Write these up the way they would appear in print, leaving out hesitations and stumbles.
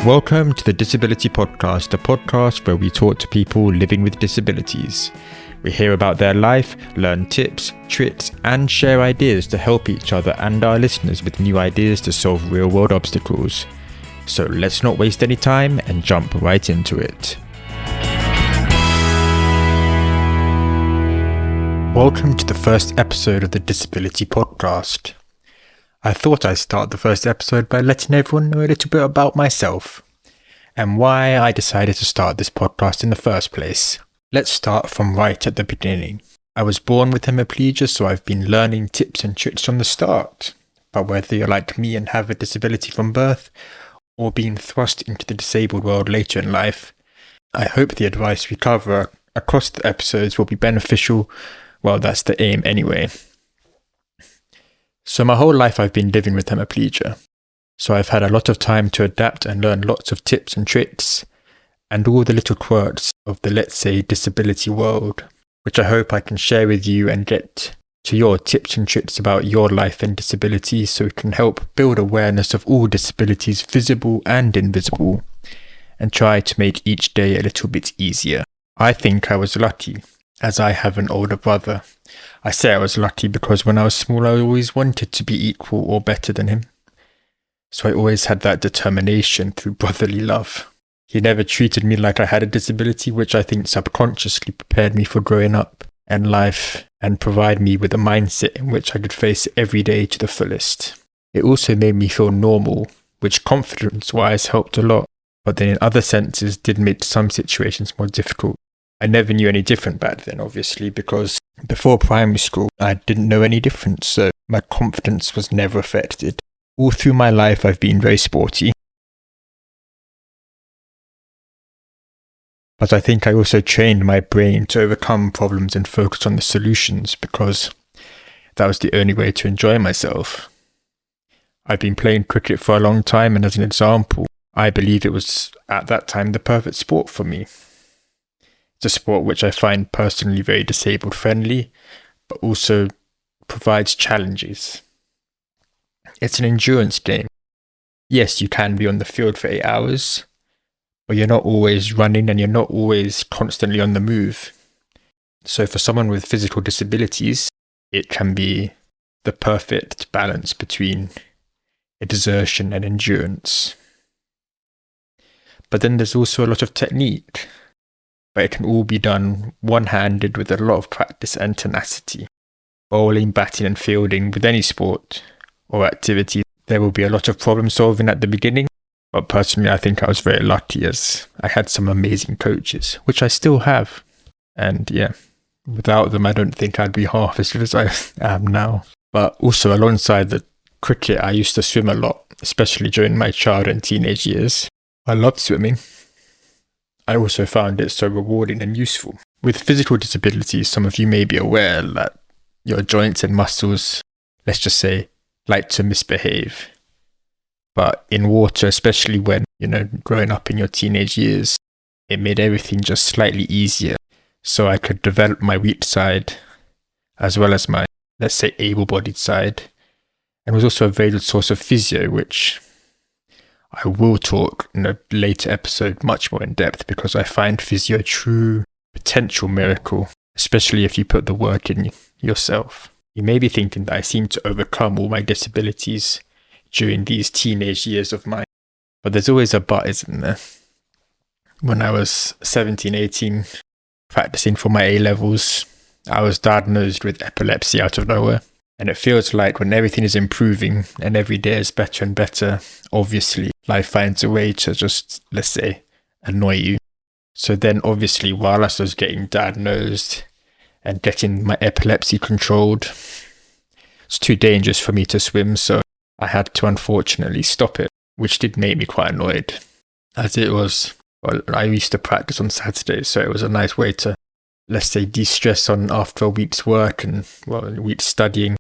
Welcome to the Disability Podcast, a podcast where we talk to people living with disabilities. We hear about their life, learn tips, tricks, and share ideas to help each other and our listeners with new ideas to solve real-world obstacles. So let's not waste any time and jump right into it. Welcome to the first episode of the Disability Podcast. I thought I'd start the first episode by letting everyone know a little bit about myself and why I decided to start this podcast in the first place. Let's start from right at the beginning. I was born with hemiplegia, so I've been learning tips and tricks from the start. But whether you're like me and have a disability from birth, or being thrust into the disabled world later in life, I hope the advice we cover across the episodes will be beneficial. Well, that's the aim anyway. So my whole life I've been living with hemiplegia. So I've had a lot of time to adapt and learn lots of tips and tricks and all the little quirks of the, let's say, disability world, which I hope I can share with you and get to your tips and tricks about your life and disability so it can help build awareness of all disabilities, visible and invisible, and try to make each day a little bit easier. I think I was lucky, as I have an older brother. I say I was lucky because when I was small I always wanted to be equal or better than him. So I always had that determination through brotherly love. He never treated me like I had a disability, which I think subconsciously prepared me for growing up and life and provide me with a mindset in which I could face every day to the fullest. It also made me feel normal, which confidence-wise helped a lot, but then in other senses did make some situations more difficult. I never knew any different back then, obviously, because before primary school, I didn't know any difference, so my confidence was never affected. All through my life, I've been very sporty. But I think I also trained my brain to overcome problems and focus on the solutions, because that was the only way to enjoy myself. I've been playing cricket for a long time, and as an example, I believe it was at that time the perfect sport for me. It's a sport which I find personally very disabled friendly, but also provides challenges. It's an endurance game. Yes, you can be on the field for 8 hours, but you're not always running and you're not always constantly on the move. So for someone with physical disabilities, it can be the perfect balance between exertion and endurance. But then there's also a lot of technique. But it can all be done one-handed with a lot of practice and tenacity. Bowling, batting and fielding with any sport or activity, there will be a lot of problem solving at the beginning, but personally I think I was very lucky as I had some amazing coaches, which I still have. And yeah, without them I don't think I'd be half as good as I am now. But also alongside the cricket, I used to swim a lot, especially during my child and teenage years. I loved swimming. I also found it so rewarding and useful. With physical disabilities, some of you may be aware that your joints and muscles, let's just say, like to misbehave. But in water, especially when, growing up in your teenage years, it made everything just slightly easier. So I could develop my weak side as well as my, let's say, able-bodied side. And was also a very good source of physio, which I will talk in a later episode much more in depth because I find physio a true potential miracle, especially if you put the work in yourself. You may be thinking that I seem to overcome all my disabilities during these teenage years of mine, but there's always a but, isn't there? When I was 17, 18, practicing for my A-levels, I was diagnosed with epilepsy out of nowhere. And it feels like when everything is improving and every day is better and better, obviously life finds a way to just, let's say, annoy you. So then obviously while I was getting diagnosed and getting my epilepsy controlled, it's too dangerous for me to swim, so I had to unfortunately stop it, which did make me quite annoyed. As it was, I used to practice on Saturdays, so it was a nice way to, let's say, de-stress after a week's work and, a week's studying.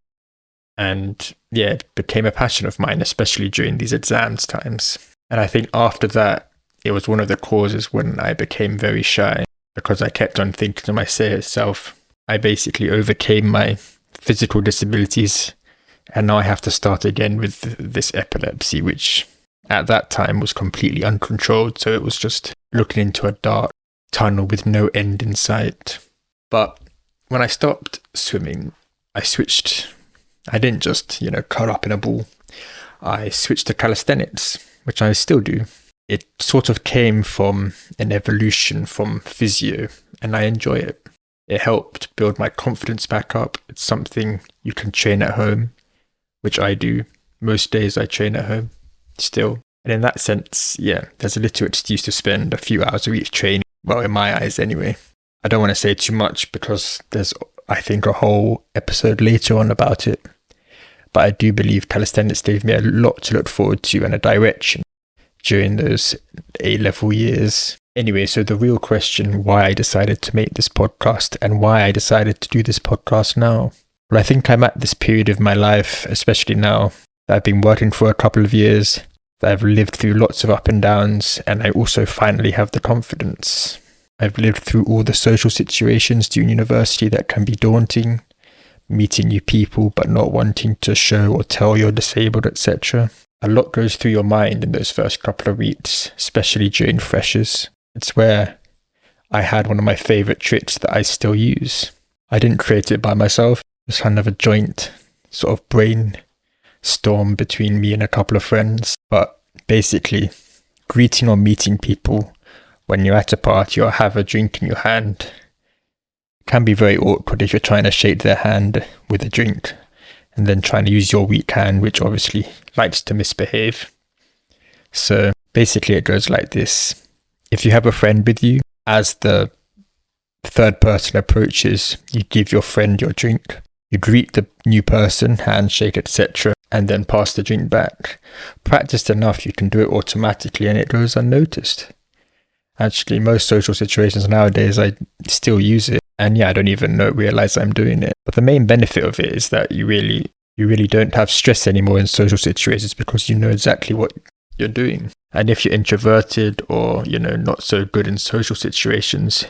And yeah, it became a passion of mine, especially during these exams times. And I think after that, it was one of the causes when I became very shy because I kept on thinking to myself, I basically overcame my physical disabilities and now I have to start again with this epilepsy, which at that time was completely uncontrolled, so it was just looking into a dark tunnel with no end in sight. But when I stopped swimming, I didn't just, curl up in a ball. I switched to calisthenics, which I still do. It sort of came from an evolution from physio, and I enjoy it. It helped build my confidence back up. It's something you can train at home, which I do. Most days I train at home still. And in that sense, there's a little excuse to spend a few hours a week training. Well, in my eyes anyway. I don't want to say too much because there's, I think, a whole episode later on about it. But I do believe calisthenics gave me a lot to look forward to and a direction during those A-level years. Anyway, so the real question, why I decided to make this podcast and why I decided to do this podcast now. Well, I think I'm at this period of my life, especially now, that I've been working for a couple of years, that I've lived through lots of up and downs, and I also finally have the confidence. I've lived through all the social situations during university that can be daunting, meeting new people but not wanting to show or tell you're disabled, etc. A lot goes through your mind in those first couple of weeks, especially during freshers. It's where I had one of my favourite tricks that I still use. I didn't create it by myself. It was kind of a joint sort of brainstorm between me and a couple of friends. But basically, greeting or meeting people when you're at a party or have a drink in your hand can be very awkward if you're trying to shake their hand with a drink and then trying to use your weak hand, which obviously likes to misbehave. So basically it goes like this. If you have a friend with you, as the third person approaches, you give your friend your drink. You greet the new person, handshake, etc., and then pass the drink back. Practiced enough, you can do it automatically and it goes unnoticed. Actually, most social situations nowadays, I still use it. And I don't even realize I'm doing it. But the main benefit of it is that you really don't have stress anymore in social situations because you know exactly what you're doing. And if you're introverted or, not so good in social situations,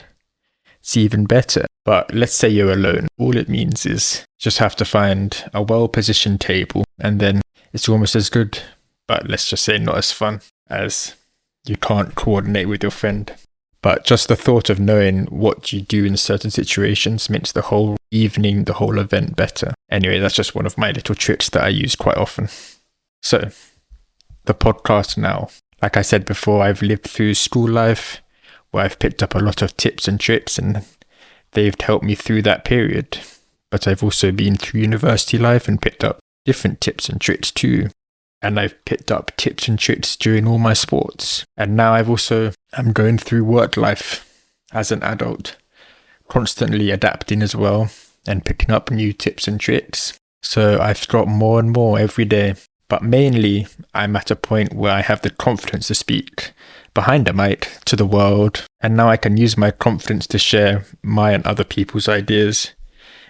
it's even better. But let's say you're alone. All it means is just have to find a well-positioned table and then it's almost as good, but let's just say not as fun as you can't coordinate with your friend. But just the thought of knowing what you do in certain situations makes the whole evening, the whole event better. Anyway, that's just one of my little tricks that I use quite often. So, the podcast now. Like I said before, I've lived through school life where I've picked up a lot of tips and tricks and they've helped me through that period. But I've also been through university life and picked up different tips and tricks too. And I've picked up tips and tricks during all my sports. And now I'm going through work life as an adult, constantly adapting as well and picking up new tips and tricks. So I've got more and more every day. But mainly, I'm at a point where I have the confidence to speak behind a mic to the world. And now I can use my confidence to share my and other people's ideas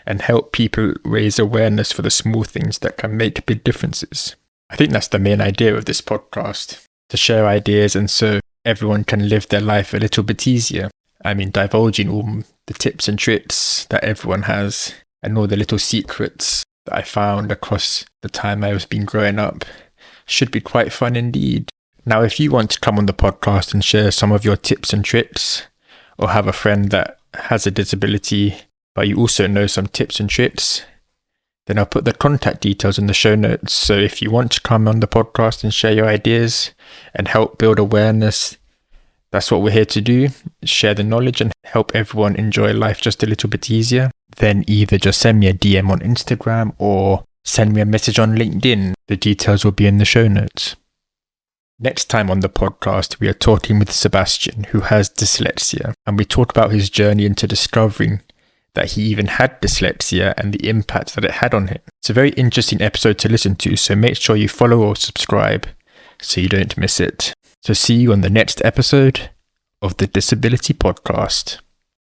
and help people raise awareness for the small things that can make big differences. I think that's the main idea of this podcast, to share ideas and so everyone can live their life a little bit easier. I mean, divulging all the tips and tricks that everyone has and all the little secrets that I found across the time I was been growing up should be quite fun indeed. Now, if you want to come on the podcast and share some of your tips and tricks, or have a friend that has a disability, but you also know some tips and tricks, then I'll put the contact details in the show notes. So if you want to come on the podcast and share your ideas and help build awareness, that's what we're here to do. Share the knowledge and help everyone enjoy life just a little bit easier. Then either just send me a DM on Instagram or send me a message on LinkedIn. The details will be in the show notes. Next time on the podcast, we are talking with Sebastian, who has dyslexia, and we talk about his journey into discovering that he even had dyslexia and the impact that it had on him. It's a very interesting episode to listen to, so make sure you follow or subscribe so you don't miss it. So see you on the next episode of the Disability Podcast.